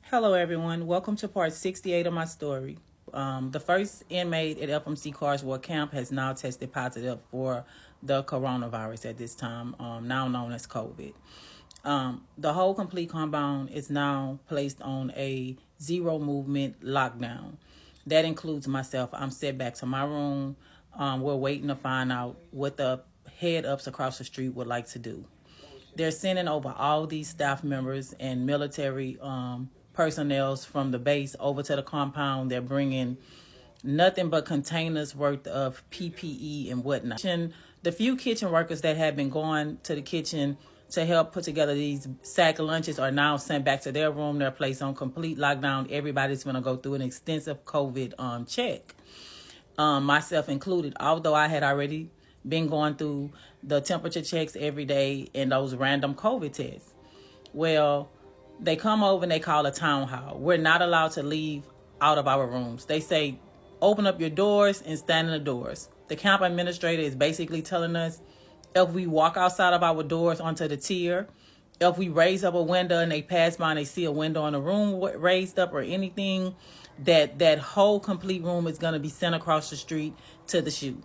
Hello, everyone. Welcome to part 68 of my story. The first inmate at FMC Carswell Camp has now tested positive for the coronavirus at this time, now known as COVID. The whole complete compound is now placed on a zero movement lockdown. That includes myself. I'm set back to my room. We're waiting to find out what the head ups across the street would like to do. They're sending over all these staff members and military personnel from the base over to the compound. They're bringing nothing but containers worth of PPE and whatnot. The few kitchen workers that have been going to the kitchen to help put together these sack lunches are now sent back to their room. They're placed on complete lockdown. Everybody's going to go through an extensive COVID check, myself included, although I had already been going through the temperature checks every day and those random COVID tests. Well, they come over and they call a town hall. We're not allowed to leave out of our rooms. They say, open up your doors and stand in the doors. The camp administrator is basically telling us if we walk outside of our doors onto the tier, if we raise up a window and they pass by and they see a window in the room raised up or anything, that whole complete room is going to be sent across the street to the chute.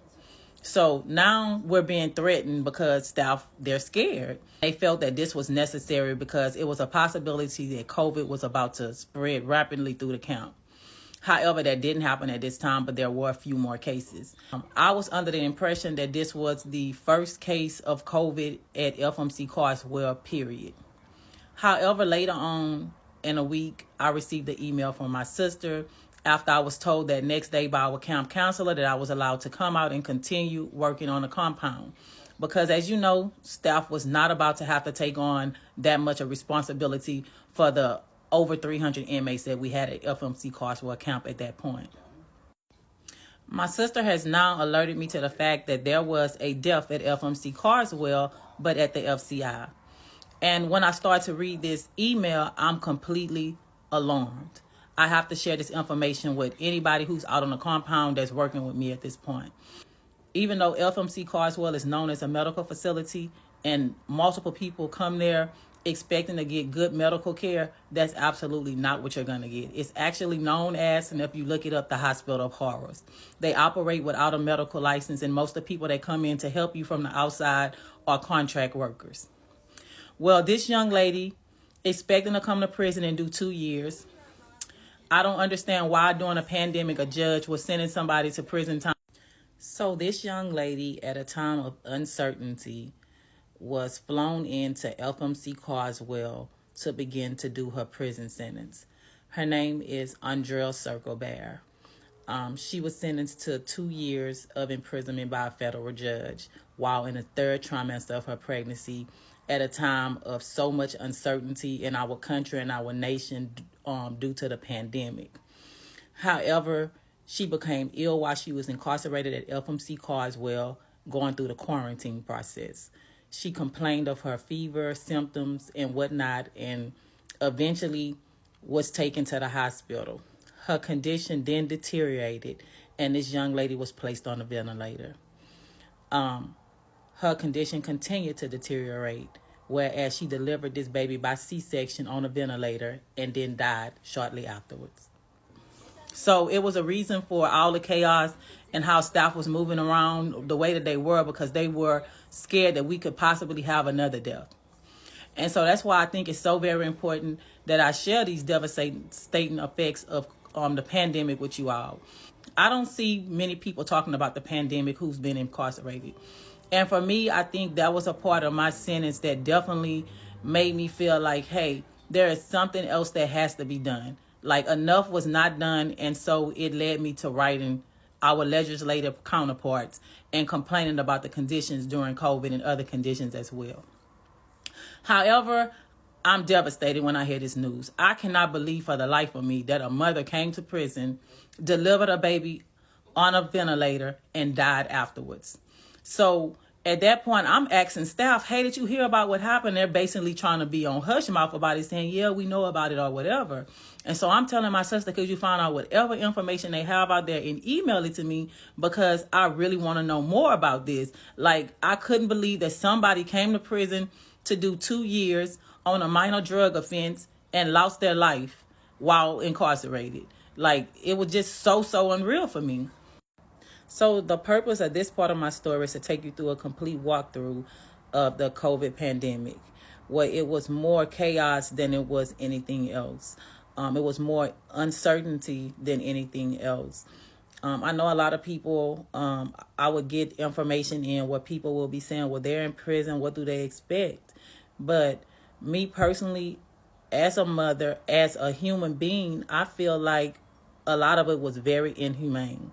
So now we're being threatened because staff, they're scared. They felt that this was necessary because it was a possibility that COVID was about to spread rapidly through the camp. However, that didn't happen at this time, but there were a few more cases. I was under the impression that this was the first case of COVID at FMC Carswell, period. However, later on in a week, I received an email from my sister after I was told that next day by our camp counselor that I was allowed to come out and continue working on the compound. Because as you know, staff was not about to have to take on that much of responsibility for the over 300 inmates that we had at FMC Carswell Camp at that point. My sister has now alerted me to the fact that there was a death at FMC Carswell, but at the FCI. And when I start to read this email, I'm completely alarmed. I have to share this information with anybody who's out on the compound that's working with me at this point. Even though FMC Carswell is known as a medical facility and multiple people come there expecting to get good medical care, that's absolutely not what you're going to get. It's actually known as, and if you look it up, the Hospital of Horrors. They operate without a medical license, and most of the people that come in to help you from the outside are contract workers. Well, this young lady expecting to come to prison and do 2 years. I don't understand why during a pandemic a judge was sending somebody to prison time. So this young lady at a time of uncertainty was flown into FMC Carswell to begin to do her prison sentence. Her name is Andrea Circlebear. She was sentenced to 2 years of imprisonment by a federal judge while in the third trimester of her pregnancy at a time of so much uncertainty in our country and our nation due to the pandemic. However, she became ill while she was incarcerated at FMC Carswell going through the quarantine process. She complained of her fever, symptoms, and whatnot, and eventually was taken to the hospital. Her condition then deteriorated, and this young lady was placed on a ventilator. Her condition continued to deteriorate, whereas she delivered this baby by C-section on a ventilator and then died shortly afterwards. So it was a reason for all the chaos and how staff was moving around the way that they were because they were scared that we could possibly have another death. And so that's why I think it's so very important that I share these devastating effects of the pandemic with you all. I don't see many people talking about the pandemic who's been incarcerated. And for me, I think that was a part of my sentence that definitely made me feel like, hey, there is something else that has to be done. Like enough was not done. And so it led me to writing our legislative counterparts and complaining about the conditions during COVID and other conditions as well. However, I'm devastated when I hear this news. I cannot believe for the life of me that a mother came to prison, delivered a baby on a ventilator, and died afterwards. So at that point, I'm asking staff, hey, did you hear about what happened? They're basically trying to be on hush mouth about it, saying, yeah, we know about it or whatever. And so I'm telling my sister, could you find out whatever information they have out there and email it to me because I really want to know more about this. Like, I couldn't believe that somebody came to prison to do 2 years on a minor drug offense and lost their life while incarcerated. Like, it was just so unreal for me. So the purpose of this part of my story is to take you through a complete walkthrough of the COVID pandemic, where it was more chaos than it was anything else. It was more uncertainty than anything else. I know a lot of people, I would get information in where people will be saying, well, they're in prison, what do they expect? But me personally, as a mother, as a human being, I feel like a lot of it was very inhumane,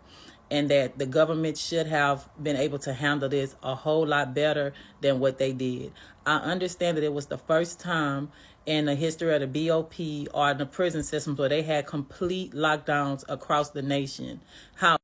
and that the government should have been able to handle this a whole lot better than what they did. I understand that it was the first time in the history of the BOP or in the prison systems where they had complete lockdowns across the nation. How